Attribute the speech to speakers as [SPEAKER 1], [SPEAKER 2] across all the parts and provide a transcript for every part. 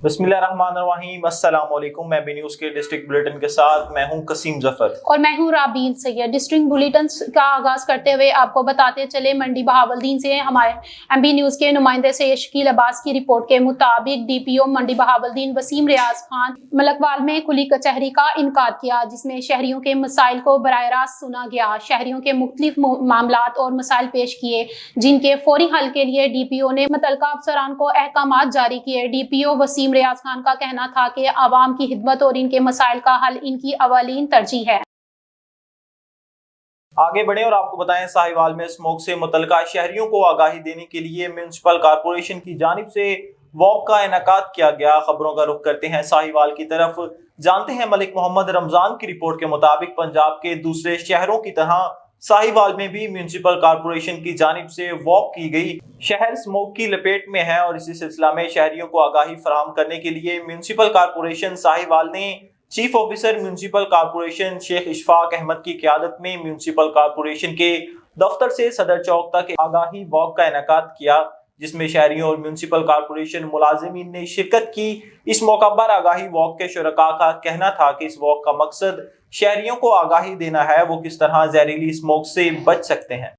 [SPEAKER 1] बिस्मिल्लाहिर्रहमानिर्रहीम, अस्सलाम वालेकुम। मैं बी न्यूज़ के डिस्ट्रिक्ट बुलेटिन के साथ मैं हूं कसीम जफर
[SPEAKER 2] और मैं हूं राबील सैयद। डिस्ट्रिक्ट बुलेटिन का आगाज करते हुए आपको बताते चले मंडी बहावलदीन से हमारे एमबी न्यूज़ के नुमाइंदे से शकील अब्बास की रिपोर्ट के मुताबिक डीपीओ मंडी बहावलदीन वसीम रियाज खान मलकवाल में खुली कचहरी का इनकाद किया, जिसमें शहरियों के मसाइल को बराह रास्त सुना गया। शहरियों के मुख्तलिफ मामलात और मसाइल पेश किए, जिनके फौरी हल के लिए डीपीओ ने मुतल्लिका अफसरान को अहकामात जारी किए। डीपीओ वसीम रियाज खान का कहना था कि आवाम की खिदमत और इनके मसाइल का हल इनकी अवलीन तरजीह है।
[SPEAKER 1] आगे बढ़े और आपको बताएं, साहिवाल में स्मोक से मुतल्लिका शहरियों को आगाही देने के लिए म्यूनिसिपल कॉरपोरेशन की जानिब से वॉक का इनेकाद किया गया। खबरों का रुख करते हैं साहिवाल की तरफ, जानते हैं मलिक मोहम्मद रमजान की रिपोर्ट के मुताबिक पंजाब के दूसरे शहरों की तरह साहिवाल में भी म्यूनिसिपल कॉरपोरेशन की जानिब से वॉक की गई। शहर स्मोक की लपेट में है और इसी सिलसिला में शहरियों को आगाही फराहम करने के लिए म्यूनिसिपल कॉरपोरेशन साहिवाल ने chief officer municipal corporation Sheikh Ishfaq Ahmed की क़यादत में म्यूनिसिपल कॉरपोरेशन के दफ्तर से सदर चौक तक आगाही वॉक का इनेकाद किया, जिसमें शहरियों और म्यूनिसिपल कॉरपोरेशन मुलाजिमीन ने शिरकत की। इस मौका पर आगाही वॉक के शुरका का कहना था कि इस वॉक का मकसद शहरियों को आगाही देना है वो किस तरह जहरीली स्मोक से बच सकते हैं।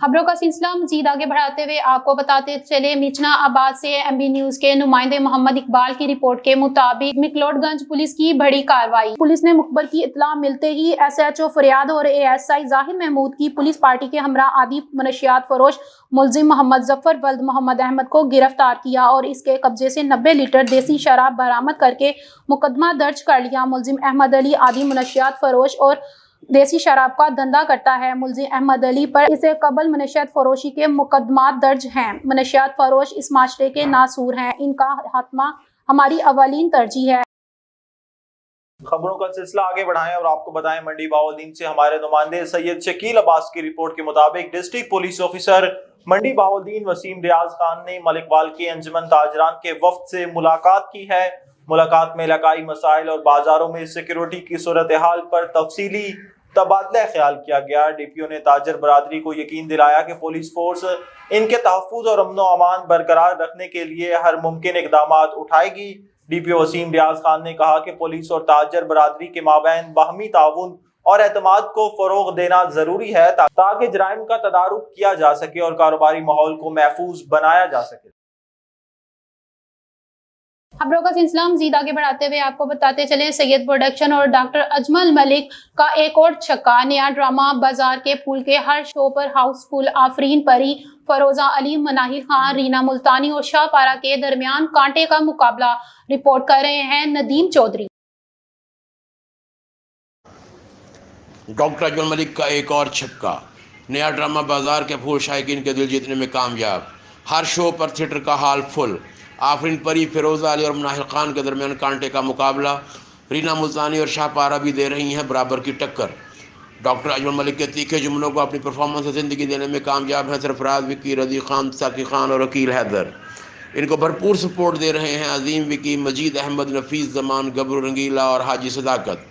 [SPEAKER 2] खबरों का सिलसिला मजीद आगे बढ़ाते हुए आपको बताते चले मिचना आबाद से एमबी न्यूज के नुमाइंदे मोहम्मद इकबाल की रिपोर्ट के मुताबिक मिकलोडगंज पुलिस की बड़ी कार्रवाई। पुलिस ने मुखबर की इत्तला मिलते ही एसएचओ फरियाद और एएसआई जाहिर महमूद की पुलिस पार्टी के हमरा आदि मनशियात फरोश मुलजिम मोहम्मद जफर वल्द मोहम्मद अहमद को गिरफ्तार किया और इसके कब्जे से 90 लीटर देसी शराब बरामद करके मुकदमा दर्ज कर लिया। मुलजिम अहमद अली आदि मनशियात फरोश और देसी शराब का धंधा करता है। मुलजिम अहमद अली पर इसे कबल मनशियात फरोशी के मुकदमात दर्ज हैं। मनशियात फरोश इस माशरे के नासूर हैं, इनका खात्मा हमारी अवलीन तरजीह है।
[SPEAKER 1] खबरों का सिलसिला आगे बढ़ाएं और आपको बताएं, मंडी बहावलदीन से हमारे नुमाइंदे सैयद शकील अब्बास की रिपोर्ट के मुताबिक डिस्ट्रिक्ट पुलिस ऑफिसर मंडी बहावलदीन वसीम रियाज खान ने मलिकवाल के अंजुमन ताजरान के वफ्द से मुलाकात की है। मुलाकात में इलाकाई मसाइल और बाजारों में सिक्योरिटी की सूरत हाल पर तफसीली तबादला ख्याल किया गया। डीपीओ ने ताजर बरादरी को यकीन दिलाया कि पुलिस फोर्स इनके तहफ्फुज़ और अमन अमान बरकरार रखने के लिए हर मुमकिन इकदाम उठाएगी। डीपीओ वसीम रियाज खान ने कहा कि पुलिस और ताजर बरादरी के माबैन बाहमी ताउन और एतमाद को फरोग देना जरूरी है ताकि जराइम का तदारुक किया जा सके और कारोबारी माहौल को महफूज बनाया जा सके।
[SPEAKER 2] खबरों का सिलसिला मजीद आगे बढ़ाते हुए आपको बताते चले सैयद प्रोडक्शन और डॉक्टर अजमल मलिक का एक और छक्का। नया ड्रामा बाजार के फूल के हर शो पर हाउसफुल। आफरीन परी, फरोजा अली, मनाहिल खान, रीना मुल्तानी और शाहपारा के दरमियान कांटे का मुकाबला। रिपोर्ट कर रहे हैं नदीम चौधरी।
[SPEAKER 3] डॉक्टर अजमल मलिक का एक और छक्का। नया ड्रामा बाजार के फूल शायकीन के दिल जीतने में कामयाब। हर शो पर थिएटर का हाल फुल। आफरीन परी, फिरोजा अली और मनाहिल खान के दरमियान कांटे का मुकाबला। रीना मुल्तानी और शाहपारा भी दे रही हैं बराबर की टक्कर। डॉक्टर अजमल मलिक के तीखे जुमलों को अपनी परफॉर्मेंस से ज़िंदगी देने में कामयाब हैं सरफराज, विकी, रजी खान, साकी खान और अकील हैदर। इनको भरपूर सपोर्ट दे रहे हैं अजीम, विकी, मजीद अहमद, नफीस जमान, गबरू रंगीला और हाजी सदाकत।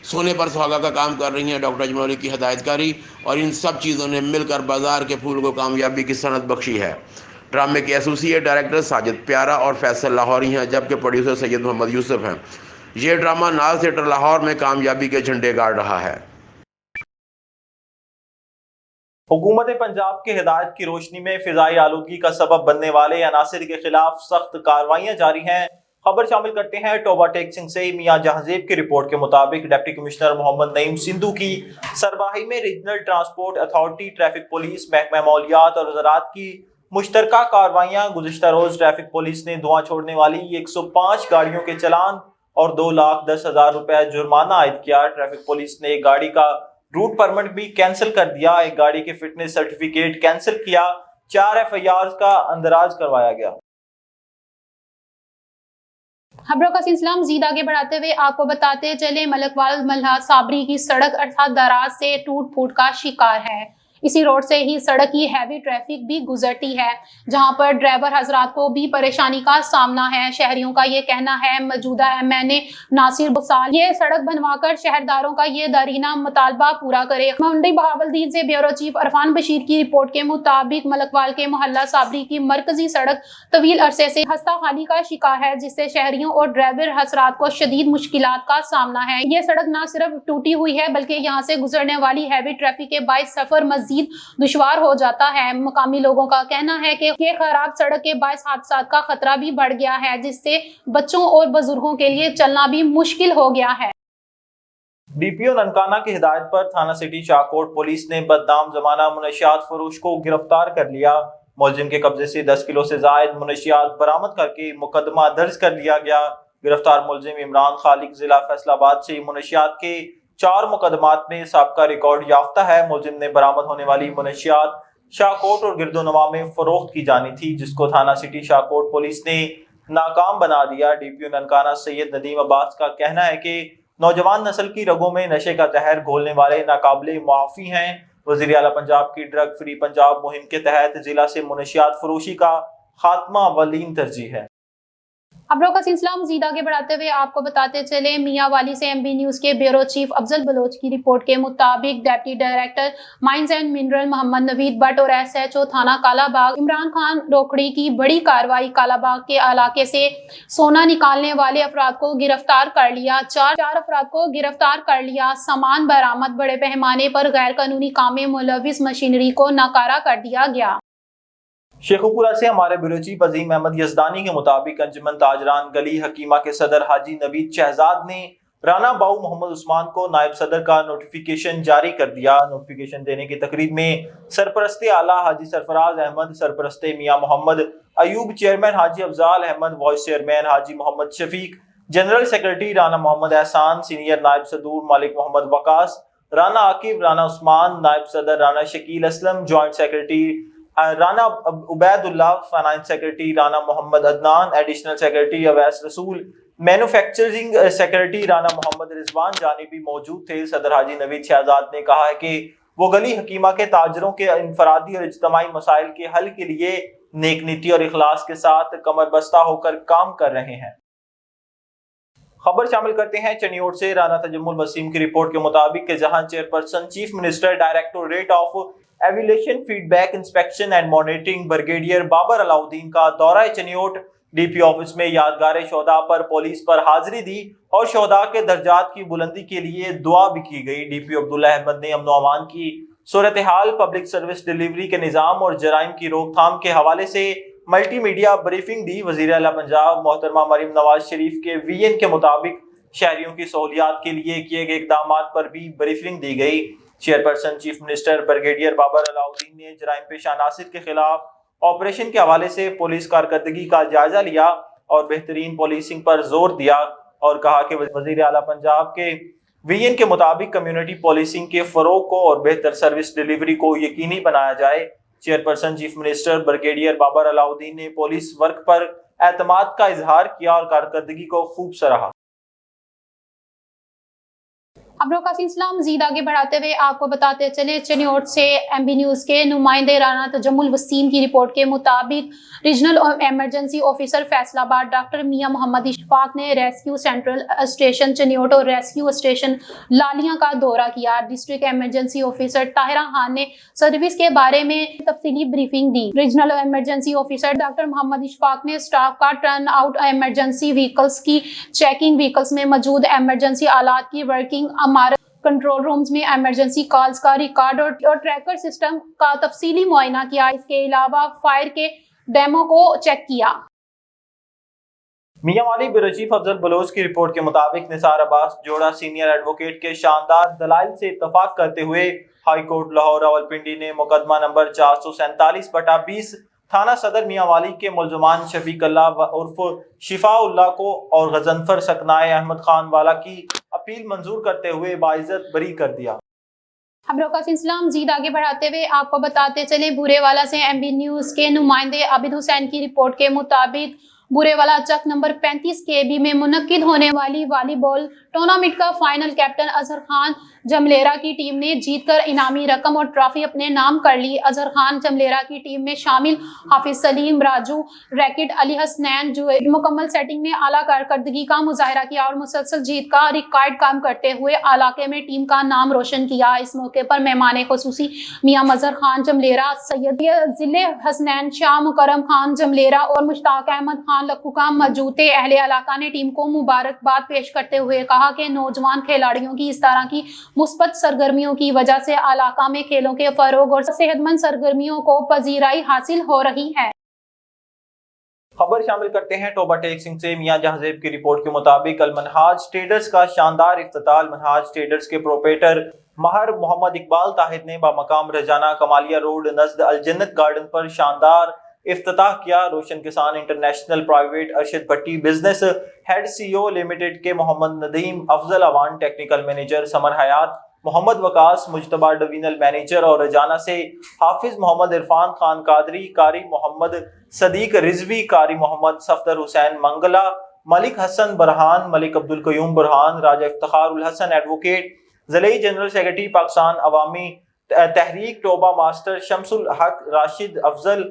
[SPEAKER 3] सोने पर सुहागा का काम कर रही हैं डॉक्टर अजमल मलिक की हदायतकारी और इन सब चीज़ों ने मिलकर बाजार के फूल को कामयाबी की सनत बख्शी है। ड्रामे के एसोसिएट डायरेक्टर साजिद प्यारा और फैसल लाहौरी हैं, जबकि प्रोड्यूसर सैयद मोहम्मद यूसुफ हैं। ये ड्रामा नाज थिएटर लाहौर में कामयाबी के झंडे गाड़ रहा है।
[SPEAKER 1] हुकूमत पंजाब की हिदायत की रोशनी में फिजाई आलूगी का सबब बनने वाले अनासिर के खिलाफ सख्त कार्रवाइयां जारी हैं। खबर शामिल करते हैं टोबा टेक सिंह से। मियां जहांजेब की रिपोर्ट के मुताबिक डिप्टी कमिश्नर मोहम्मद नईम सिंधु की सरबराही में regional transport authority, traffic police, महकमा मौलियात और ज़राअत की मुश्तरका कार्रवाइयां। गुज़िश्ता रोज ट्रैफिक पुलिस ने धुआं छोड़ने वाली 105 गाड़ियों के चलान और 2,10,000 रुपए जुर्माना आयद किया। ट्रैफिक पुलिस ने एक गाड़ी का रूट परमिट भी कैंसिल कर दिया, एक गाड़ी के फिटनेस सर्टिफिकेट कैंसिल किया, 4 FIR का अंदराज करवाया गया।
[SPEAKER 2] खबरों का सिलसिला मजीद आगे बढ़ाते हुए आपको बताते चले मलकवाल मल्हा साबरी की सड़क अर्थात दराज से टूट फूट का शिकार है। इसी रोड से ही सड़क की हैवी ट्रैफिक भी गुजरती है, जहां पर ड्राइवर हजरात को भी परेशानी का सामना है। शहरियों का ये कहना है, मौजूदा एमएनए नासिर बुसाल ये सड़क बनवाकर शहरदारों का ये दरीना मुतालबा पूरा करे। मंडी बहावलदीन से ब्यूरो चीफ अरफान बशीर की रिपोर्ट के मुताबिक मलकवाल के मोहल्ला साबरी की मरकजी सड़क तवील अरसे से हस्ता खाली का शिकार है, जिससे शहरियों और ड्राइवर हजरात को शदीद मुश्किलात का सामना है। ये सड़क न सिर्फ टूटी हुई है बल्कि यहाँ से गुजरने वाली हैवी ट्रैफिक के बाइस सफर मजीद दुश्वार हो जाता है। मकामी लोगों का कहना है कि ये खराब सड़क के बाइस हादसा का खतरा भी बढ़ गया है, जिससे बच्चों और बुजुर्गों के लिए चलना भी मुश्किल हो गया है।
[SPEAKER 1] डीपीओ ननकाना की हिदायत पर थाना सिटी शाहकोट पुलिस ने बदनाम जमाना मुनशियात फरोश को गिरफ्तार कर लिया। मुलजिम के कब्जे से 10 किलो से जायद मुनशियात बरामद करके मुकदमा दर्ज कर लिया गया। गिरफ्तार मुलजिम इमरान खालिक जिला फैसलाबाद से मुनशियात के 4 मुकदमात में साबका रिकॉर्ड याफ्ता है। मुलजिम ने बरामद होने वाली मुनशियात शाहकोट और गिरदोनवा में फरोख्त की जानी थी, जिसको थाना सिटी शाहकोट पुलिस ने नाकाम बना दिया। डीपीओ ननकाना सैयद नदीम अब्बास का कहना है कि नौजवान नस्ल की रगों में नशे का जहर घोलने वाले नाकाबिले मुआफी हैं। वज़ीर आला पंजाब की ड्रग फ्री पंजाब मुहिम के तहत जिला से मुनशियात फरोशी का खात्मा अवलीन तरजीह है।
[SPEAKER 2] खबरों का सिलसिला मजीद आगे बढ़ाते हुए आपको बताते चले, मियां वाली से एमबी न्यूज के ब्यूरो चीफ अफजल बलोच की रिपोर्ट के मुताबिक deputy director mines and mineral Mohammad Naveed Bhatt और एसएचओ थाना कालाबाग इमरान खान रोकड़ी की बड़ी कार्रवाई। कालाबाग के इलाके से सोना निकालने वाले अफराद को गिरफ्तार कर लिया। चार अफराद को गिरफ्तार कर लिया। सामान बरामद। बड़े पैमाने पर गैर कानूनी काम में मुलविस मशीनरी को नाकारा कर दिया गया।
[SPEAKER 1] शेखुपुरा से हमारे ब्यूरो चीफ अजीम अहमद यजदानी के मुताबिक अंजुमन ताजरान गली हकीमा के सदर हाजी नवीद शहजाद ने राना बाऊ मोहम्मद उस्मान को नायब सदर का नोटिफिकेशन जारी कर दिया। नोटिफिकेशन देने की तकरीब में सरपरस्ते आला हाजी सरफराज अहमद, सरपरस्ते मियां मोहम्मद अयूब, चेयरमैन हाजी अफजाल अहमद, वाइस चेयरमैन हाजी मोहम्मद शफीक, जनरल सेक्रेटरी राना मोहम्मद एहसान, सीनियर नायब सदूर मालिक मोहम्मद वकास, राना आकिब, राना उस्मान, नायब सदर Rana Shakeel Aslam, joint secretary Rana Ubaidullah, finance secretary Rana Mohammad Adnan, additional secretary Awais Rasool, manufacturing secretary Rana Mohammad Rizwan जानिबी मौजूद थे। सदर हाजी नवीद शहजाद ने कहा है कि वो गली हकीमा के ताजरों के इनफरादी और इज्तमाई मसाइल के हल के लिए नेक नीति और इखलास के साथ कमर बस्ता होकर काम कर रहे हैं। खबर शामिल करते हैं चनियोट से। राना तजम्मुल वसीम की रिपोर्ट के मुताबिक कि जहां chairperson chief minister directorate of aviation feedback inspection and monitoring brigadier Babar Alauddin का दौरा चनियोट, डीपी ऑफिस में यादगार शोहदा पर पुलिस पर हाजिरी दी और शोहदा के दर्जात की बुलंदी के लिए दुआ भी की गई। डीपी अब्दुल्ला अहमद ने अमन अमान की सूरत हाल, पब्लिक सर्विस डिलीवरी के निज़ाम और जराइम की रोकथाम के हवाले से मल्टी मीडिया ब्रीफिंग दी। वज़ीर आला पंजाब मोहतरमा मरीम नवाज शरीफ के वीएन के मुताबिक शहरियों की सहूलियात के लिए किए गए इकदाम पर भी ब्रीफिंग दी गई। Chairperson chief minister brigadier Babar Alauddin ने जराइम पेशा नासिर के खिलाफ ऑपरेशन के हवाले से पुलिस कारकर्दगी का जायजा लिया और बेहतरीन पुलिसिंग पर जोर दिया और कहा कि वज़ीर आला पंजाब के वीएन के मुताबिक कम्युनिटी पुलिसिंग के फरोग को और बेहतर सर्विस डिलीवरी को यकीनी बनाया जाए। Chairperson chief minister brigadier Babar Alauddin ने पुलिस वर्क पर एतमाद का इजहार किया और कारकर्दगी को खूब सराहा।
[SPEAKER 2] खबरों का सिलसिला मजीद आगे बढ़ाते हुए आपको बताते चले, चनियोट से एमबी न्यूज के नुमाइंदे राना तजम्मुल वसीम की रिपोर्ट के मुताबिक regional emergency officer Faisalabad doctor Mian Mohammad Ishfaq ने रेस्क्यू सेंट्रल स्टेशन चनियोट और रेस्क्यू स्टेशन लालियां का दौरा किया। District emergency officer Tahira Khan ने सर्विस के बारे में तफसीली ब्रीफिंग दी। Regional emergency officer doctor Mohammad Ishfaq ने स्टाफ का टर्न आउट, इमरजेंसी व्हीकल्स की चेकिंग, व्हीकल्स में मौजूद इमरजेंसी आलात की वर्किंग, कंट्रोल रूम्स में इमरजेंसी कॉल्स का रिकॉर्ड और ट्रैकर सिस्टम का तफसीली मुआयना किया। इसके अलावा फायर के डेमो को चेक किया।
[SPEAKER 1] मियांवाली ब्यूरो चीफ अफजल बलोच की रिपोर्ट के मुताबिक निसार अब्बास जोड़ा सीनियर एडवोकेट के शानदार दलाइल से इत्तफाक करते हुए हाई कोर्ट लाहौर रावलपिंडी ने मुकदमा नंबर 447/20 थाना सदर मियांवाली के मुलजमान शफीक अल्लाह उर्फ शिफाउल्लाह को और गजनफर सकनाए अहमद खान वाला की अपील मंजूर करते हुए बाइज्जत बरी कर दिया।
[SPEAKER 2] खबरों का सिलसिला मजीद आगे बढ़ाते हुए आपको बताते चले, भूरेवाला से एमबी न्यूज के नुमाइंदे आबिद हुसैन की रिपोर्ट के मुताबिक बुरेवाला चक नंबर 35 KB में मुनक्किद होने वाली वॉलीबॉल टूर्नामेंट का फाइनल कैप्टन अजहर खान जमलेरा की टीम ने जीतकर इनामी रकम और ट्रॉफी अपने नाम कर ली। अजहर खान जमलेरा की टीम में शामिल हाफिज सलीम, राजू, रैकेट, अली हसनैन जो मुकम्मल सेटिंग में आला कारकर्दगी का मुजाहरा किया और मुसलसल जीत का रिकॉर्ड काम करते हुए इलाके में टीम का नाम रोशन किया। इस मौके पर मेहमान खुसूसी मियां मजहर खान जमलेरा, सैयद जिले हसनैन शाह, मुकरम खान जमलेरा और मुश्ताक अहमद खान लखू का मौजूद थे। अहले इलाका ने टीम को मुबारकबाद पेश करते हुए कहा कि नौजवान खिलाड़ियों की इस तरह की मुस्बत सरगर्मियों की वजह से इलाका में खेलों के फरोग और सेहतमंद सरगर्मियों को पजीराई हासिल हो रही है।
[SPEAKER 1] खबर शामिल करते हैं टोबा टेक सिंह से। मियां जहाजेब की रिपोर्ट के मुताबिक अलमनहाज ट्रेडर्स का शानदार इफ्तिताह। अलमनहाज ट्रेडर्स के प्रोपरेटर महर मोहम्मद इकबाल ताहिद ने बामकाम रजाना कमालिया रोड नज़द अलजन्नत गार्डन पर शानदार इफ्तिताह किया। Roshan Kisan international private Arshad Bhatti business head CEO limited के Mohammad Nadeem, Afzal Awan technical manager, Samar Hayat, Mohammad Waqas Mujtaba divisional manager और रजाना से हाफिज मोहम्मद इरफान खान कादरी, कारी मोहम्मद सदीक रिजवी, कारी मोहम्मद सफदर हुसैन मंगला, मलिक हसन बरहान, मलिक अब्दुल कयूम बुरहान, राजा इफ्तिखार उल हसन एडवोकेट, ज़िले जनरल सेक्रेटरी पाकिस्तान अवामी तहरीक टोबा मास्टर शमसुल हक, राशिद अफजल,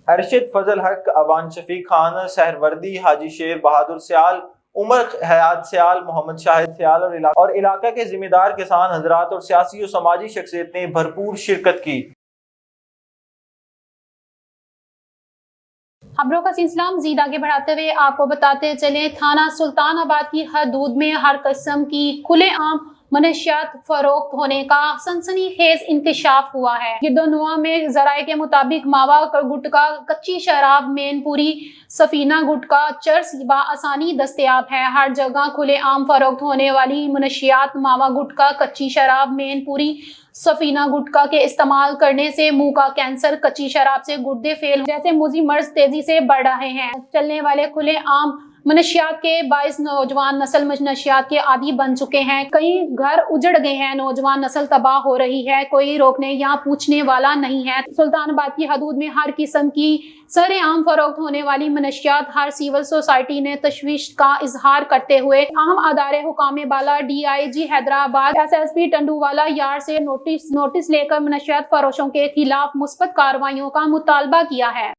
[SPEAKER 1] अरशद फजल हक, अवान शफीक खान, सहरवर्दी, हाजी शेर बहादुर सियाल, उमर हयात सियाल, मोहम्मद शाहिद सियाल और इलाका के जिम्मेदार किसान हजरात और सियासी और समाजी शख्सियत ने भरपूर शिरकत की।
[SPEAKER 2] खबरों का सिलसिला मजीद आगे बढ़ाते हुए आपको बताते चले, थाना सुल्तानाबाद की हदूद में हर किस्म की खुलेआम मनशियात फरोख्त होने का सनसनीखेज इंकशाफ हुआ है। गिरदोनुमा में जराये के मुताबिक मावा गुटखा, कच्ची शराब, मेनपुरी, सफीना गुटखा, चर्स आसानी दस्तयाब है। हर जगह खुलेआम फरोख्त होने वाली मनशियात मावा गुटखा, कच्ची शराब, मेनपुरी, सफीना गुटखा के इस्तेमाल करने से मुंह का कैंसर, कच्ची शराब से गुर्दे फेल जैसे मुजी मर्ज तेजी से बढ़ रहे हैं। चलने वाले खुलेआम मनशियात के बाइस नौजवान नस्ल मनशियात के आदी बन चुके हैं। कई घर उजड़ गए हैं, नौजवान नस्ल तबाह हो रही है, कोई रोकने या पूछने वाला नहीं है। सुल्तानाबाद की हदूद में हर किस्म की सरेआम फरोख्त होने वाली मनशियात हर सिविल सोसाइटी ने तशवीश का इजहार करते हुए अहम अदारे हुकाम बाला, DIG हैदराबाद, SSP टंडूवाला यार से नोटिस लेकर मनशियात फरोशों के खिलाफ मुस्बत कार्रवाइयों का मुतालबा किया है।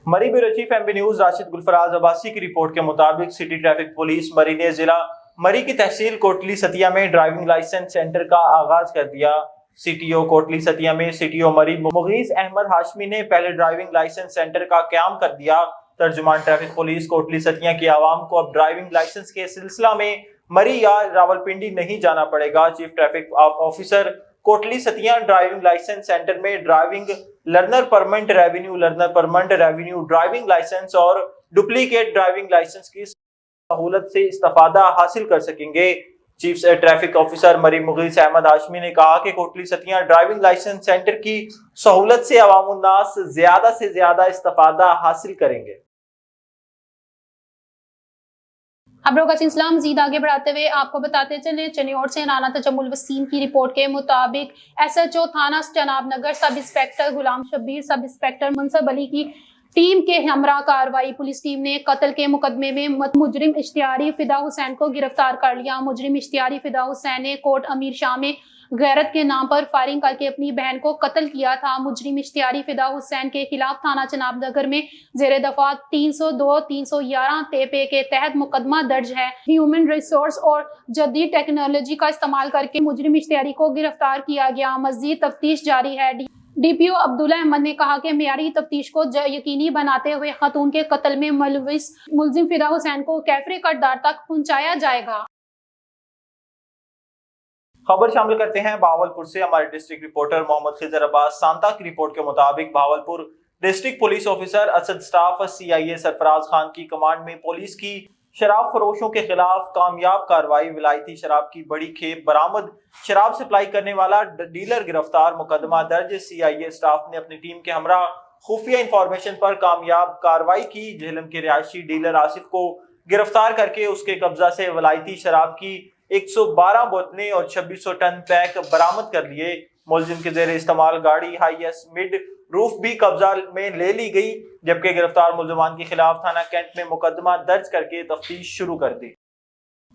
[SPEAKER 1] मरी bureau chief MB news Rashid Gulfaraz Abbasi की रिपोर्ट के मुताबिक सिटी ट्रैफिक पुलिस मरी ने जिला मरी की तहसील कोटली सतिया में ड्राइविंग लाइसेंस सेंटर का आगाज कर दिया। CTO कोटली सतिया में CTO मरी मुगीस अहमद हाशमी ने पहले ड्राइविंग लाइसेंस सेंटर का क़याम कर दिया। तर्जुमान ट्रैफिक पुलिस कोटली सतिया की आवाम को अब ड्राइविंग लाइसेंस के सिलसिला में मरी या रावलपिंडी नहीं जाना पड़ेगा। Chief traffic officer Kotli Sattian driving licence centre में driving learner permanent revenue driving licence और डुप्लीकेट ड्राइविंग लाइसेंस की सहूलत से इस्तेफादा हासिल कर सकेंगे। चीफ ट्रैफिक ऑफिसर मरी मुगीस अहमद हाशमी ने कहा कि Kotli Sattian driving licence centre की सहूलत से अवामुन्नास ज्यादा से ज्यादा इस्तेफादा हासिल करेंगे।
[SPEAKER 2] खबरों का सिलसिला मजीद आगे बढ़ाते हुए आपको बताते चले, चनियोर से राना तजम्मुल वसीम की रिपोर्ट के मुताबिक SHO थाना जनाब नगर सब इंस्पेक्टर गुलाम शब्बीर, सब इंस्पेक्टर मुनसब अली की टीम के हमरा कार्रवाई। पुलिस टीम ने कत्ल के मुकदमे में मुजरिम इश्तियारी फिदा हुसैन को गिरफ्तार कर लिया। मुजरिम इश्तियारी फिदा हुसैन ने कोट अमीर शाह में गैरत के नाम पर फायरिंग करके अपनी बहन को कत्ल किया था। मुजरिम इश्तियारी फिदा हुसैन के खिलाफ थाना चनाब नगर में जेर दफा 302, 311 तेपे के तहत मुकदमा दर्ज है। ह्यूमन रिसोर्स और जदीद टेक्नोलॉजी का इस्तेमाल करके मुजरिम इश्तियारी को गिरफ्तार किया गया। मजीद तफ्तीश जारी है। DPO अब्दुल्ला अहमद ने कहा कि मेयारी तफ्तीश को यकीनी बनाते हुए खातून के कत्ल में मुलविस मुलजिम फिदा हुसैन को कैफरे कटदार तक पहुंचाया जाएगा।
[SPEAKER 1] खबर शामिल करते हैं भावलपुर से। हमारे डिस्ट्रिक्ट रिपोर्टर मोहम्मद खिजर अब्बास सांता की रिपोर्ट के मुताबिक Bahawalpur district police officer Asad staff CIA Sarfaraz Khan की कमांड में पुलिस की शराब फरोशों के खिलाफ कामयाब कार्रवाई। विलायती शराब की बड़ी खेप बरामद, शराब सप्लाई करने वाला डीलर गिरफ्तार, मुकदमा दर्ज। CIA स्टाफ ने अपनी टीम के हमरा खुफिया इंफॉर्मेशन पर कामयाब कार्रवाई की। झेलम के रिहायशी डीलर आसिफ को गिरफ्तार करके उसके कब्जा से विलायती शराब की 112 बोतलें और 2600 टन पैक बरामद कर लिए। मुलजिम के जेर इस्तेमाल गाड़ी हाईएस मिड रूफ भी कब्जा में ले ली गई, जबकि गिरफ्तार मुलजमान के खिलाफ थाना कैंट में मुकदमा दर्ज करके तफ्तीश शुरू कर दी।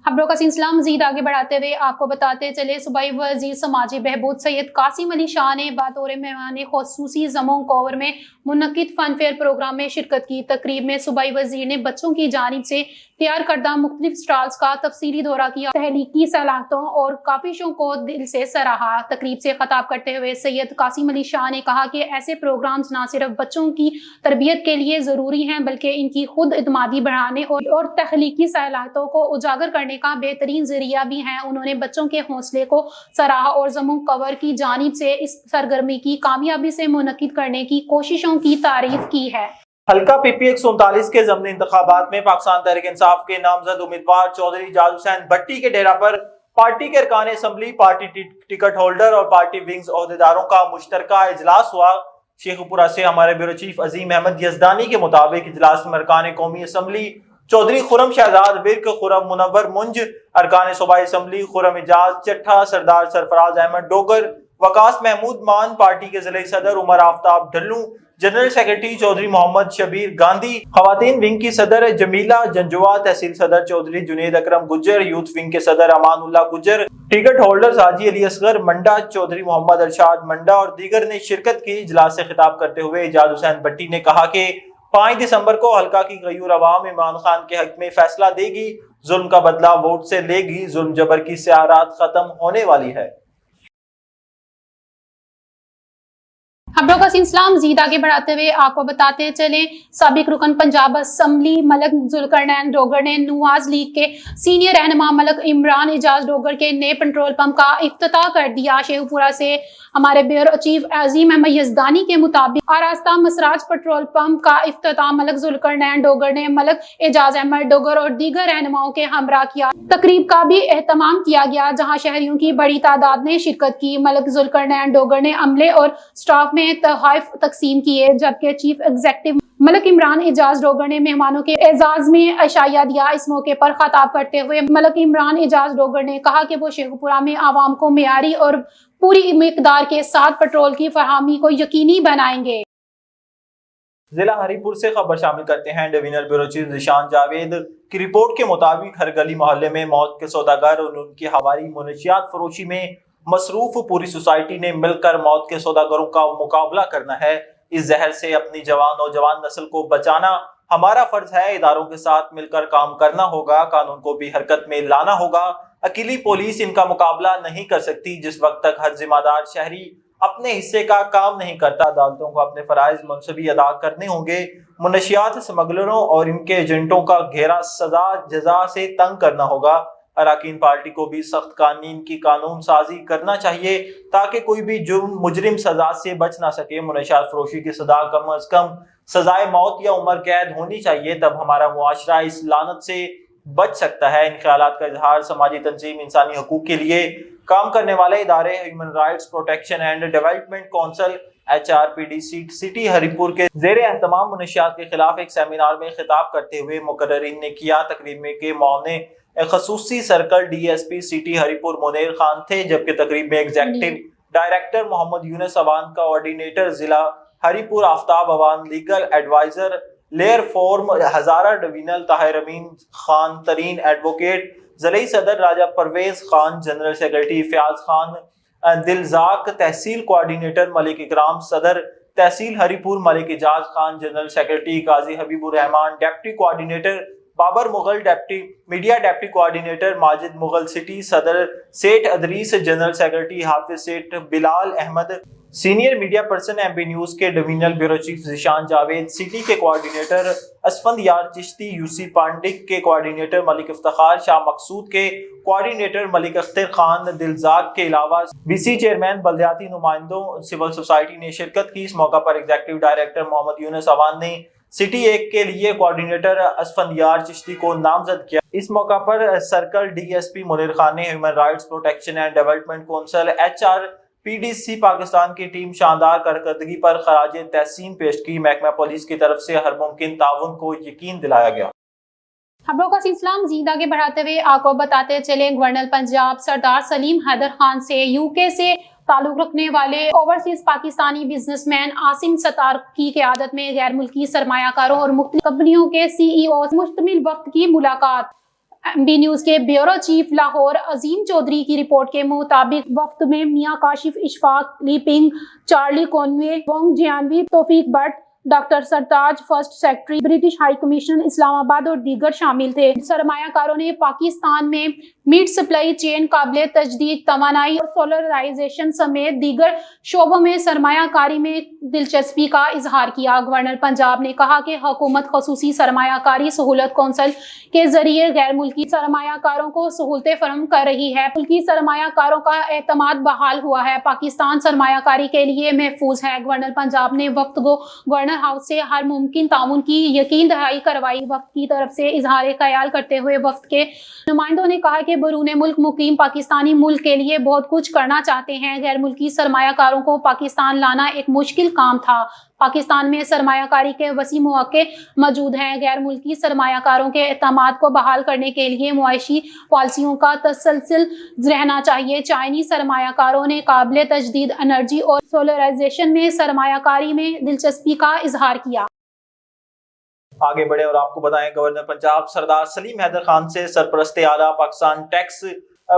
[SPEAKER 2] खबरों का सिलसिला मजीद आगे बढ़ाते हुए आपको बताते चले, सूबाई वजीर समाजी बहबूद सैयद कासिम अली शाह ने बतौर मेहमान खुसूसी जमों कोवर में मुनक्किद फन फेयर प्रोग्राम में शिरकत की। तकरीब में सूबाई वजीर ने बच्चों की जानिब से तैयार करदा मुख्तलिफ स्टॉल्स का तफसीली दौरा किया, तहलीकी सलाहियतों और काफिशों को दिल से सराहा। तकरीब से खताब करते हुए सैयद कासिम अली शाह ने कहा कि ऐसे प्रोग्राम्स न सिर्फ बच्चों की तरबियत के लिए ज़रूरी हैं, बल्कि इनकी खुद इत्मादी बढ़ाने और तहलीकी सलाहियतों को उजागर करने का बेहतरीन जरिया भी हैं। उन्होंने बच्चों के हौसले को सराहा और जम्मू कवर की जानिब से इस सरगर्मी की कामयाबी से मुनक्किद करने की कोशिशों की तारीफ की है।
[SPEAKER 1] हल्का पीपी 139 के ज़मनी इंतखाबात में पाकिस्तान तहरीक इंसाफ के नामजद उम्मीदवार चौधरी इजाज हुसैन भट्टी के डेरा पर पार्टी के अरकान असम्बली, पार्टी टिकट होल्डर और पार्टी विंग्स ओहदेदारों का मुश्तरका इजलास हुआ। शेखपुरा से हमारे ब्यूरो चीफ अजीम अहमद यजदानी के मुताबिक इजलास में अरकान कौमी असम्बली चौधरी खुरम शहजाद विर्क, खुरम मुनव्वर मुंज, अरकान सूबाई असम्बली खुरम इजाज चट्ठा, सरदार सरफराज अहमद डोगर, वकास महमूद मान, पार्टी के जिले सदर उमर आफ्ताब ढल्लू, जनरल सेक्रेटरी चौधरी मोहम्मद शबीर गांधी, खवातीन विंग की सदर जमीला जंजुआ, तहसील सदर चौधरी जुनेद अकरम गुज्जर, यूथ विंग के सदर अमानुल्लाह गुज्जर, टिकट होल्डर्स हाजी अली असगर मंडा, चौधरी मोहम्मद अरशाद मंडा और दीगर ने शिरकत की। इजलास से खिताब करते हुए इजाज हुसैन भट्टी ने कहा कि 5 दिसंबर को हल्का की गयूर अवाम इमरान खान के हक में फैसला देगी, जुल्म का बदला वोट से लेगी, जुल्म जबर की सियारात खत्म होने वाली है।
[SPEAKER 2] खबरों का सिलसिला मजीद आगे बढ़ाते हुए आपको बताते चले, साबिक रुकन पंजाब असम्बली मलक जुल्करनैन डोगर ने नवाज लीग के सीनियर रहनुमा मलक इमरान एजाज डोगर के नए पेट्रोल पंप का इफ्तिताह कर दिया। शेखपुरा से हमारे ब्यूरो चीफ अजीम अहमद यजदानी के मुताबिक आरास्ता मसराज पेट्रोल पंप का इफ्तिताह मलक जुल्करनैन डोगर ने मलक एजाज अहमद डोगर और दीगर रहनुमाओं के हमरा किया। तकरीब का भी एहतमाम किया गया, जहां शहरियों की बड़ी तादाद ने शिरकत की। मलक जुल्करनैन डोगर ने अमले और स्टाफ में तोहफे तकसीम किए, जबकि चीफ एग्जीक्यूटिव मलक इमरान एजाज डोगर ने मेहमानों के एजाज में अशाया दिया। इस मौके पर खताब करते हुए मलक इमरान एजाज डोगर ने कहा कि वो शेखपुरा में आवाम को मियारी और पूरी मिकदार के साथ पेट्रोल की फराहमी को यकीनी बनाएंगे।
[SPEAKER 1] जिला हरिपुर से खबर शामिल करते हैं। Divisional bureau chief Zeeshan Javed की रिपोर्ट के मुताबिक हर गली मोहल्ले में मौत के सौदागर और उनकी हवारी मुनशियात फरोशी में मसरूफ पूरी सोसाइटी ने मिलकर मौत के सौदागरों का मुकाबला करना है। इस जहर से अपनी नौजवान नस्ल को बचाना हमारा फर्ज है। इदारों के साथ मिलकर काम करना होगा, कानून को भी हरकत में लाना होगा। अकेली पुलिस इनका मुकाबला नहीं कर सकती। जिस वक्त तक हर जिम्मेदार शहरी अपने हिस्से का काम नहीं करता, अदालतों को अपने फराइज मुनसबी अदा करने होंगे। मुनशियात स्मगलरों और इनके एजेंटों का घेरा सजा जजा से तंग करना होगा। अरकान पार्टी को भी सख्त कानून की कानून साजी करना चाहिए ताकि कोई भी मुजरिम सजा से बच ना सके। मुनशियात फरोशी की सजा कम अज कम सजाए मौत या उम्र कैद होनी चाहिए, तब हमारा मुआशरा इस लानत से बच सकता है। इन ख्यालात का इजहार समाजी तंजीम, इंसानी हकूक के लिए काम करने वाले इदारे, human rights protection and development council HRPD city Haripur के जेर एहतमाम मुनशियात के खिलाफ एक सेमिनार में खिताब करते हुए मुकर्रिरीन ने किया। तकरीब में के मौने खसूसी circle DSP city Haripur Munir Khan थे, जबकि तकरीब में executive director Mohammad Younus Awan, coordinator जिला Haripur Aftab Awan, legal adviser lawyer forum Hazara divisional Tahir Amin Khan Tareen, advocate जिले सदर Raja Pervez Khan, general secretary Fayyaz Khan Diljak, tehsil coordinator Malik Ikram, सदर tehsil Haripur Malik Ijaz Khan, general secretary Qazi Habibur Rehman, deputy coordinator Babar Mughal, media deputy coordinator Majid Mughal city, सदर Seth Idrees, general secretary Hafiz Seth Bilal Ahmed, senior media person MP news के divisional bureau chief Zeeshan Javed, city के coordinator Asfand Yar Chishti, UC Pandik के coordinator Malik Iftikhar, Shah Maqsood के coordinator Malik Akhtar Khan Diljak के अलावा BC चेयरमैन, बल्दियाती नुमाइंदों, सिविल सोसाइटी ने शिरकत की। इस मौका पर एग्जीक्यूटिव डायरेक्टर मोहम्मद यूनुस अवान ने सिटी 1 के लिए कोऑर्डिनेटर असफंद यार चिश्ती को नामजद किया। इस मौका पर सर्कल DSP मुनीर खान ने human rights protection and development council HRPDC Pakistan की टीम शानदार कारकर्दगी पर खराजे तहसीन पेश की। महकमा पुलिस की तरफ से हर मुमकिन ताउन को यकीन दिलाया गया।
[SPEAKER 2] खबरों का सिलसिला मजीद आगे बढ़ाते हुए आपको बताते चले, गवर्नर पंजाब सरदार सलीम हैदर खान से UK से ताल्लुक रखने वाले ओवरसीज पाकिस्तानी बिजनेसमैन आसिम सत्तार की क़यादत में गैर मुल्की सरमायाकारों और मुख्तलिफ कंपनियों के CEO मुश्तमिल वक्त की मुलाकात। MB न्यूज़ के ब्यूरो चीफ लाहौर अजीम चौधरी की रिपोर्ट के मुताबिक वक्त में Mian Kashif, Ishfaq Liping, Charlie Conway, Wong Jianwei, Taufiq Bhatt, doctor Sartaj, first secretary, British High Commission Islamabad और दीगर शामिल थे। सरमायाकारों ने पाकिस्तान में मीट सप्लाई चेन, काबिल तजदीद तवानाई और सोलराइजेशन समेत दीगर शोबों में सरमायाकारी में दिलचस्पी का इजहार किया। गवर्नर पंजाब ने कहा कि हुकूमत खसूसी सरमायाकारी सहूलत कौंसल के जरिए गैर मुल्की सरमायाकारों को सहूलतें फराहम कर रही है। मुल्की सरमायाकारों का एतमाद बहाल हुआ है। पाकिस्तान सरमायाकारी के लिए महफूज है। गवर्नर पंजाब ने वक्त को गवर्नर हाउस से हर मुमकिन ताउन की यकीन दहाई करवाई। वक्त की तरफ से इजहार ख्याल करते हुए वक्त के नुमाइंदों ने कहा कि बरूने मुल्क मुकीम पाकिस्तानी मुल्क के लिए बहुत कुछ करना चाहते हैं। गैर मुल्की सरमायाकारों को पाकिस्तान लाना एक मुश्किल काम था। पाकिस्तान में सरमायाकारी के वसी मौके मौजूद हैं। गैर मुल्की सरमायाकारों के एतमाद को बहाल करने के लिए मुआशी पॉलिसियों का तसलसल रहना चाहिए। चाइनीज सरमायाकारों ने काबिल तजदीद एनर्जी और सोलराइजेशन में सरमायाकारी में दिलचस्पी का इजहार किया।
[SPEAKER 1] आगे बढ़े और आपको बताएं, गवर्नर पंजाब सरदार सलीम हैदर खान से सरपरस्त आला पाकिस्तान टैक्स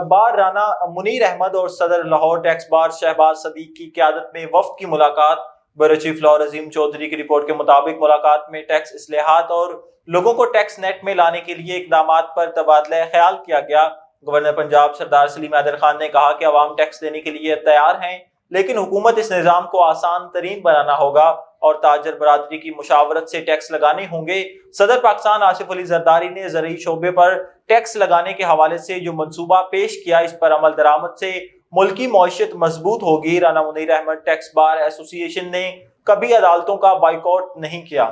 [SPEAKER 1] बार राना मुनीर अहमद और सदर लाहौर टैक्स बार शहबाज सदीक की क़यादत में वफ्द की मुलाकात। ब्यूरो चीफ लाहौर अजीम चौधरी की रिपोर्ट के मुताबिक मुलाकात में टैक्स इस्लाहात और लोगों को टैक्स नेट में लाने के लिए इक़दामात पर तबादला ख्याल किया गया। गवर्नर पंजाब सरदार सलीम हैदर खान ने कहा कि अवाम टैक्स देने के लिए तैयार हैं, लेकिन हुकूमत इस निज़ाम को आसान तरीन बनाना होगा और ताजर बरादरी की मुशावरत से टैक्स लगाने होंगे। सदर पाकिस्तान आसिफ अली जरदारी ने ज़रूरी शोबे पर टैक्स लगाने के हवाले से जो मंसूबा पेश किया, इस पर अमल दरामद से मुल्की मईशत मजबूत होगी। Rana Munir Ahmad tax bar association ने कभी अदालतों का बाइकआउट नहीं किया।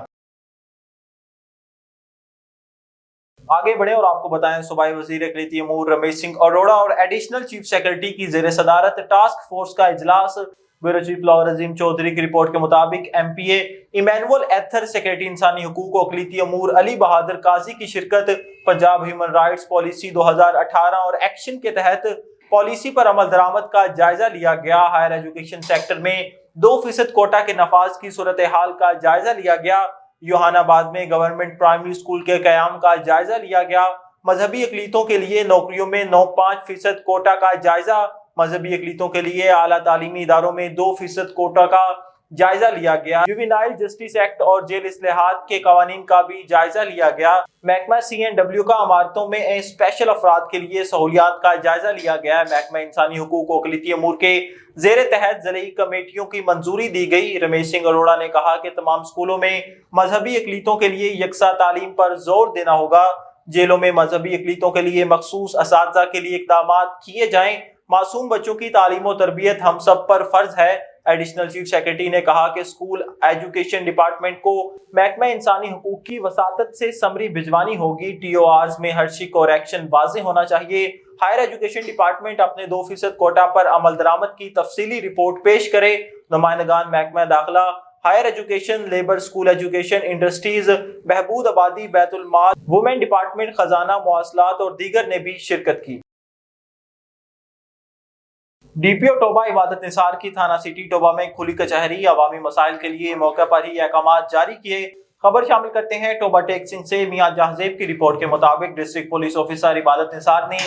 [SPEAKER 1] आगे बढ़े और आपको बताएं, सूबाई वजीर इक़लियती अमूर रमेश सिंह अरोड़ा और एडिशनल चीफ सेक्रेटरी की ज़ेर सदारत टास्क फोर्स का इजलास। ब्यूरो चीफ लाहौर अजीम चौधरी की रिपोर्ट के मुताबिक MPA इमैनुअल एथर, सेक्रेटरी इंसानी हुकूक और इक़लियती अमूर अली बहादुर काजी की शिरकत पंजाब ह्यूमन राइट्स पॉलिसी 2018 और एक्शन के तहत पॉलिसी पर अमल दरामद का जायजा लिया गया। हायर एजुकेशन सेक्टर में 2% कोटा के नफाज की सूरत हाल का जायजा लिया गया। योहानाबाद में गवर्नमेंट प्राइमरी स्कूल के क़याम का जायजा लिया गया। मजहबी अक़लियतों के लिए नौकरियों में 9.5% कोटा का जायजा। मजहबी अक़लियतों के लिए आला तालीमी इदारों में 2% कोटा का जायजा लिया गया। जुवेनाइल जस्टिस एक्ट और जेल इस्लाहात के कवानीन का भी जायजा लिया गया। महकमा CNW का इमारतों में स्पेशल अफराद के लिए सहूलियात का जायजा लिया गया। महकमा इंसानी हुकूक और इक़लियती अमूर के ज़ेर तहत ज़िली कमेटियों की मंजूरी दी गई। रमेश सिंह अरोड़ा ने कहा कि तमाम स्कूलों में मजहबी अक़लियतों के लिए यकसा तालीम पर जोर देना होगा। जेलों में मजहबी अक़लियतों के लिए मखसूस असातिज़ा के लिए इक़दामात किए जाएं। मासूम बच्चों की तालीम और तरबियत हम सब पर फर्ज है। एडिशनल चीफ सेक्रेटरी ने कहा कि स्कूल एजुकेशन डिपार्टमेंट को महकमा इंसानी हुकूक की वसातत से समरी भिजवानी होगी। TORs में हर शिक और एक्शन वाज़ेह होना चाहिए। हायर एजुकेशन डिपार्टमेंट अपने 2% कोटा पर अमल दरामद की तफसीली रिपोर्ट पेश करे। नुमाइंदगान महकमा दाखिला, higher education, labour, school education, industries, बहबूद आबादी, बैतुल माल, वुमेन डिपार्टमेंट, खजाना, मवासलात और दीगर ने भी शिरकत की। DPO टोबा इबादत निसार की थाना सिटी टोबा में खुली कचहरी। अवामी मसाइल के लिए मौके पर ही अहकाम जारी किए। खबर शामिल करते हैं टोबा टेक्सिंग से। मियां जहाजेब की रिपोर्ट के मुताबिक डिस्ट्रिक्ट पुलिस ऑफिसर इबादत निसार ने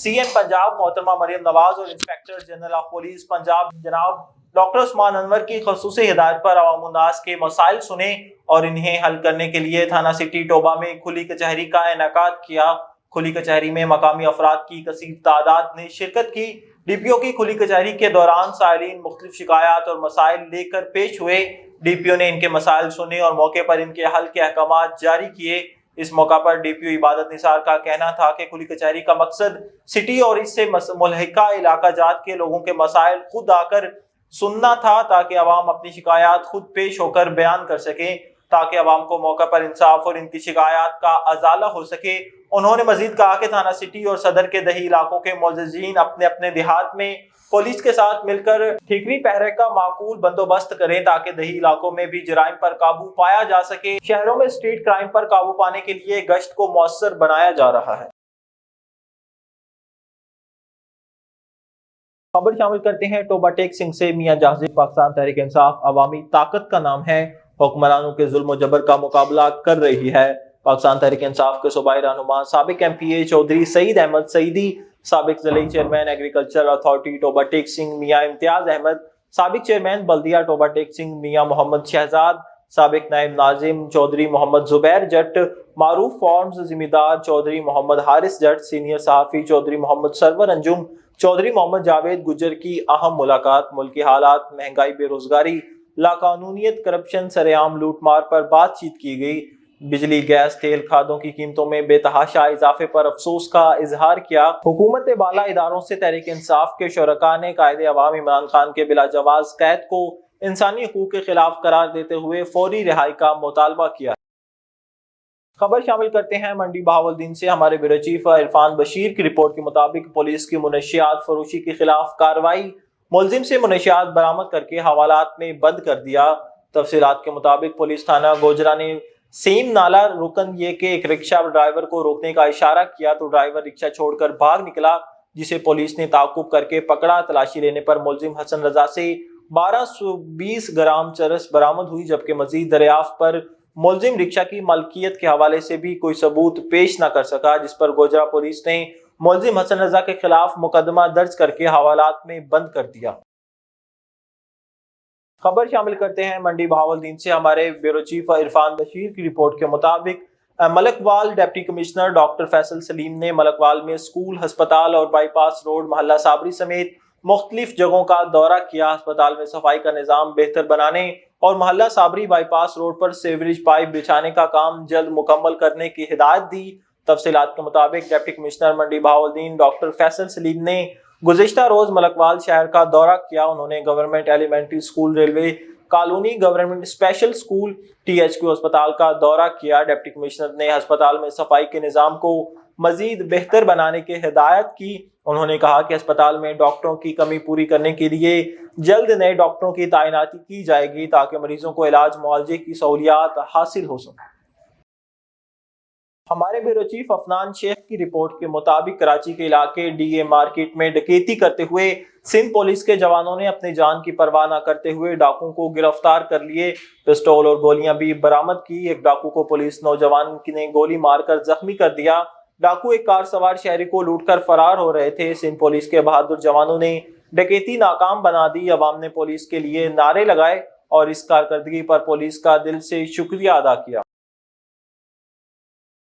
[SPEAKER 1] CM पंजाब मोहतरमा मरियम नवाज और inspector general of police Punjab जनाब डॉक्टर उस्मान अनवर की खसूसी हिदायत पर अवाम उन्नास के मसाइल सुने और इन्हें हल करने के लिए थाना सिटी टोबा में खुली कचहरी का इनेकाद किया। खुली कचहरी में मकामी अफराद की कसीर तादाद ने शिरकत की। DPO की खुली कचहरी के दौरान साइलिन मुख्तलिफ शिकायत और मसाइल लेकर पेश हुए। DPO ने इनके मसाइल सुने और मौके पर इनके हल के अहकाम जारी किए। इस मौका पर DPO इबादत निसार का कहना था कि खुली कचहरी का मकसद सिटी और इससे मुल्हिका इलाका जात के लोगों के मसाइल खुद आकर सुनना था, ताकि अवाम अपनी शिकायत खुद पेश होकर बयान कर सके, ताकि अवाम को मौका पर इंसाफ और इनकी शिकायत का अजाला हो सके। उन्होंने मजीद कहा कि थाना सिटी और सदर के दही इलाकों के मोअज़्ज़िज़ीन अपने अपने देहात में पुलिस के साथ मिलकर ठीकरी पहरे का माकूल बंदोबस्त करें, ताकि दही इलाकों में भी जराइम पर काबू पाया जा सके। शहरों में स्ट्रीट क्राइम पर काबू पाने के लिए गश्त को मौसर बनाया जा रहा है। خبر شامل کرتے ہیں توبہ ٹیک سنگھ سے۔ میاں جہازی پاکستان تحریک انصاف عوامی طاقت کا نام ہے، حکمرانوں کے ظلم و جبر کا مقابلہ کر رہی ہے۔ پاکستان تحریک انصاف کے صوبائی رہنما سابق ایم پی اے چودھری سعید احمد سعیدی، سابق ضلعی چیئرمین ایگریکلچر اتھارٹی توبہ ٹیک سنگھ میاں امتیاز احمد، سابق چیئرمین بلدیہ توبہ ٹیک سنگھ میاں محمد شہزاد، سابق نائب ناظم چودھری محمد زبیر جٹ، معروف فارمز ذمہ دار چودھری محمد حارث جٹ، سینئر صحافی چودھری محمد سرور انجم، چودھری محمد جاوید گجر کی اہم ملاقات۔ ملکی حالات، مہنگائی، بے روزگاری، لاقانونیت، کرپشن، سرعام لوٹ مار پر بات چیت کی گئی۔ بجلی، گیس، تیل، کھادوں کی قیمتوں میں بے تحاشا اضافے پر افسوس کا اظہار کیا۔ حکومت بالا اداروں سے تحریک انصاف کے شرکاء نے قائد عوام عمران خان کے بلا جواز قید کو انسانی حقوق کے خلاف قرار دیتے ہوئے فوری رہائی کا مطالبہ کیا۔ خبر شامل کرتے ہیں منڈی بہاولدین سے۔ ہمارے بیورو چیف عرفان بشیر کی رپورٹ کے مطابق پولیس کی منشیات فروشی کے خلاف کارروائی، ملزم سے منشیات برآمد کر کے حوالات میں بند کر دیا۔ تفصیلات کے مطابق پولیس تھانہ گوجرا نے سیم نالہ رکن یہ کہ ایک رکشہ ڈرائیور کو روکنے کا اشارہ کیا تو ڈرائیور رکشہ چھوڑ کر بھاگ نکلا، جسے پولیس نے تعاقب کر کے پکڑا۔ تلاشی لینے پر ملزم حسن رضا سے 1220 گرام چرس برآمد ہوئی، جبکہ مزید دریافت پر ملزم رکشہ کی ملکیت کے حوالے سے بھی کوئی ثبوت پیش نہ کر سکا، جس پر گوجرا پولیس نے ملزم حسن رضا کے خلاف مقدمہ درج کر کے حوالات میں بند کر دیا۔ خبر شامل کرتے ہیں منڈی بہاولدین سے۔ ہمارے بیورو چیف عرفان بشیر کی رپورٹ کے مطابق ملک وال ڈپٹی کمشنر ڈاکٹر فیصل سلیم نے ملک وال میں اسکول، ہسپتال اور بائی پاس روڈ، محلہ صابری سمیت مختلف جگہوں کا دورہ کیا۔ ہسپتال میں صفائی کا نظام بہتر بنانے اور محلہ Sabri by pass road per sewerage pipe بچھانے کا کام جلد مکمل کرنے کی ہدایت دی۔ تفصیلات کے مطابق ڈپٹی کمشنر منڈی بہاولدین ڈاکٹر فیصل سلیم نے گزشتہ روز ملک وال شہر کا دورہ کیا۔ انہوں نے government elementary school, railway colony, government special school, THQ ہسپتال کا دورہ کیا۔ ڈپٹی کمشنر نے ہسپتال میں صفائی کے نظام کو مزید بہتر بنانے کی ہدایت کی۔ انہوں نے کہا کہ ہسپتال میں ڈاکٹروں کی کمی پوری کرنے کے لیے جلد نئے ڈاکٹروں کی تعیناتی کی جائے گی تاکہ مریضوں کو علاج معالجے کی سہولیات حاصل ہو سکیں۔ ہمارے بیورو چیف افنان شیخ کی رپورٹ کے مطابق کراچی کے علاقے DA مارکیٹ میں ڈکیتی کرتے ہوئے سندھ پولیس کے جوانوں نے اپنی جان کی پرواہ نہ کرتے ہوئے ڈاکوؤں کو گرفتار کر لیے۔ پسٹول اور گولیاں بھی برآمد کی۔ ایک ڈاکو کو پولیس نوجوان نے گولی مار کر زخمی کر دیا۔ ڈاکو ایک کار سوار شہری کو لوٹ کر فرار ہو رہے تھے۔ سندھ پولیس کے بہادر جوانوں نے ڈکیتی ناکام بنا دی۔ عوام نے پولیس کے لیے نعرے لگائے اور اس کارکردگی پر پولیس کا دل سے شکریہ ادا کیا۔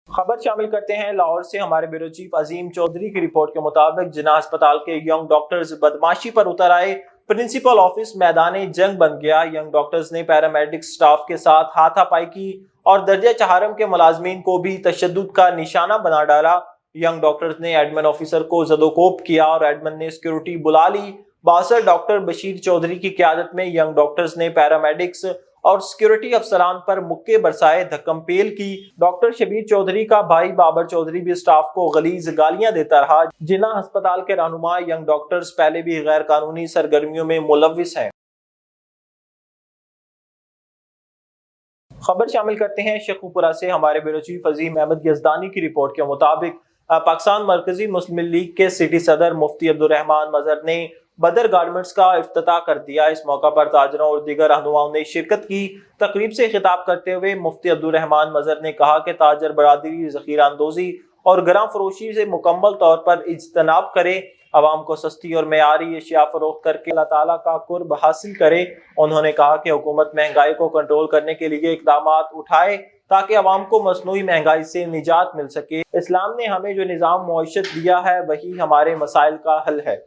[SPEAKER 1] خبر شامل کرتے ہیں لاہور سے۔ ہمارے بیورو چیف عظیم چودھری کی رپورٹ کے مطابق جناح ہسپتال کے ینگ ڈاکٹرز بدماشی پر اتر آئے۔ پرنسپل آفس میدان جنگ بن گیا۔ ینگ ڈاکٹرز نے پیرامیڈک سٹاف کے ساتھ ہاتھا پائی کی اور درجہ چہارم کے ملازمین کو بھی تشدد کا نشانہ بنا ڈالا۔ ینگ ڈاکٹرز نے ایڈمن آفیسر کو زد و کوب کیا اور ایڈمن نے سیکیورٹی بلا لی۔ باصر ڈاکٹر بشیر چودھری کی قیادت میں ینگ ڈاکٹرز نے پیرامیڈکس اور سیکیورٹی افسران پر مکے برسائے، دھکم پیل کی۔ ڈاکٹر شبیر چودھری کا بھائی بابر چودھری بھی سٹاف کو غلیظ گالیاں دیتا رہا۔ جناح ہسپتال کے رہنما ینگ ڈاکٹرز پہلے بھی غیر قانونی سرگرمیوں میں ملوث ہیں۔ خبر شامل کرتے ہیں شیخوپورہ سے۔ ہمارے بیورو چیف عظیم احمد یزدانی کی رپورٹ کے مطابق پاکستان مرکزی مسلم لیگ کے سٹی صدر مفتی عبدالرحمان مظہر نے بدر گارمنٹس کا افتتاح کر دیا۔ اس موقع پر تاجروں اور دیگر رہنماؤں نے شرکت کی۔ تقریب سے خطاب کرتے ہوئے مفتی عبدالرحمان مظہر نے کہا کہ تاجر برادری ذخیرہ اندوزی اور گراں فروشی سے مکمل طور پر اجتناب کرے، عوام کو سستی اور معیاری اشیاء فروخت کر کے اللہ تعالیٰ کا قرب حاصل کرے۔ انہوں نے کہا کہ حکومت مہنگائی کو کنٹرول کرنے کے لیے اقدامات اٹھائے تاکہ عوام کو مصنوعی مہنگائی سے نجات مل سکے۔ اسلام نے ہمیں جو نظام معیشت دیا ہے وہی ہمارے مسائل کا حل ہے۔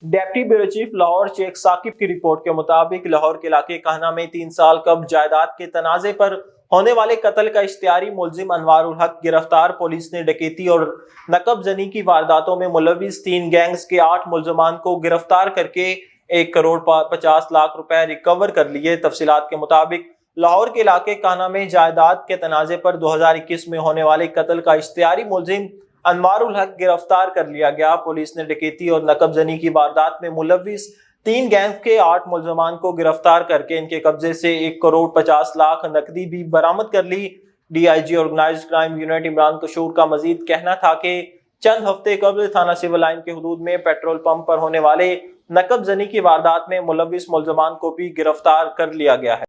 [SPEAKER 1] ڈپٹی بیورو چیف لاہور شیخ ثاقب کی رپورٹ کے مطابق لاہور کے علاقے کہنا میں 3 سال قبل جائیداد کے تنازع پر ہونے والے قتل کا اشتہاری ملزم انوار الحق گرفتار۔ پولیس نے ڈکیتی اور نقب زنی کی وارداتوں میں ملوث 3 گینگز کے 8 ملزمان کو گرفتار کر کے 1 کروڑ 50 لاکھ روپے ریکور کر لیے۔ تفصیلات کے مطابق لاہور کے علاقے کہنا میں جائیداد کے تنازع پر 2021 میں ہونے والے قتل کا اشتہاری ملزم انوار الحق گرفتار کر لیا گیا۔ پولیس نے ڈکیتی اور نقب زنی کی واردات میں ملوث 3 گینگ کے 8 ملزمان کو گرفتار کر کے ان کے قبضے سے 1 کروڑ 50 لاکھ نقدی بھی برآمد کر لی۔ DIG organised crime unit Imran Kishwar کا مزید کہنا تھا کہ चंद हफ्ते कबल थाना सिविल लाइन के हदूद में पेट्रोल पंप पर होने वाले नकब जनी की वारदात में मुलविस मुलजमान को भी गिरफ्तार कर लिया गया है।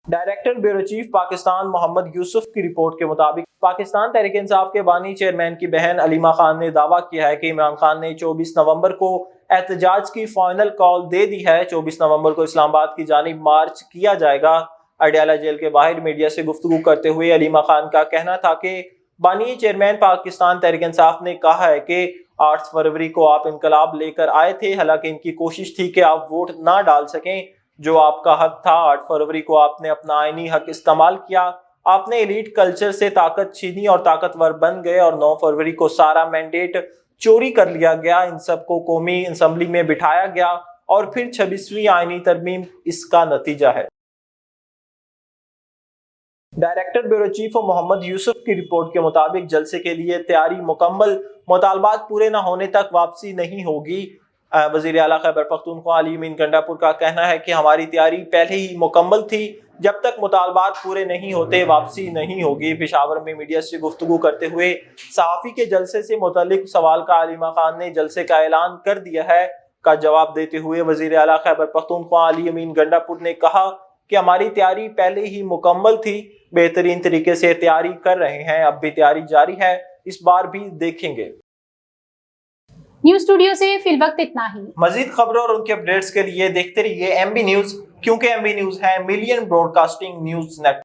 [SPEAKER 1] Director bureau chief Pakistan Mohammad Yusuf की रिपोर्ट के मुताबिक पाकिस्तान तहरीक इंसाफ के बानी चेयरमैन की बहन अलीमा खान ने दावा किया है कि इमरान खान ने 24 नवंबर को एहतजाज की फाइनल कॉल दे दी है। 24 नवंबर को इस्लामाबाद की जानिब मार्च किया जाएगा। अडयाला जेल के बाहर मीडिया से गुफ्तगू करते हुए अलीमा खान का कहना था कि बानी चेयरमैन पाकिस्तान तहरीक इंसाफ ने कहा है कि 8 फरवरी को आप इनकलाब लेकर आए थे, हालांकि इनकी कोशिश थी कि आप वोट ना डाल सकें, जो आपका हक था। 8 फरवरी को आपने अपना आईनी हक इस्तेमाल किया, आपने एलीट कल्चर से ताकत छीनी और ताकतवर बन गए और 9 फरवरी को सारा मैंडेट चोरी कर लिया गया। इन सबको कौमी असम्बली में बिठाया गया और फिर 26वीं आईनी तरमीम इसका नतीजा है। Director bureau chief Mohammad Yusuf की रिपोर्ट के मुताबिक जलसे के लिए तैयारी मुकम्मल, मुतालबात पूरे न होने तक वापसी नहीं होगी। वज़ीर आला खैबर पख्तूनख्वा अली अमीन गंडापुर का कहना है कि हमारी तैयारी पहले ही मुकम्मल थी, जब तक मुतालबात पूरे नहीं होते वापसी नहीं होगी। पेशावर में मीडिया से गुफ्तगू करते हुए सहाफ़ी के जलसे से मुतल्लिक सवाल का अलीमा खान ने जलसे का ऐलान कर दिया है का जवाब देते हुए वज़ीर आला खैबर पख्तूनख्वा अली अमीन गंडापुर ने कहा कि हमारी तैयारी पहले ही मुकम्मल थी, बेहतरीन तरीके से तैयारी कर रहे हैं, अब भी तैयारी जारी है, इस बार भी देखेंगे।
[SPEAKER 2] न्यूज स्टूडियो से फिल वक्त इतना ही।
[SPEAKER 1] मजीद खबरों और उनके अपडेट्स के लिए देखते रहिए MB न्यूज, क्योंकि MB न्यूज है मिलियन ब्रॉडकास्टिंग न्यूज नेटवर्क।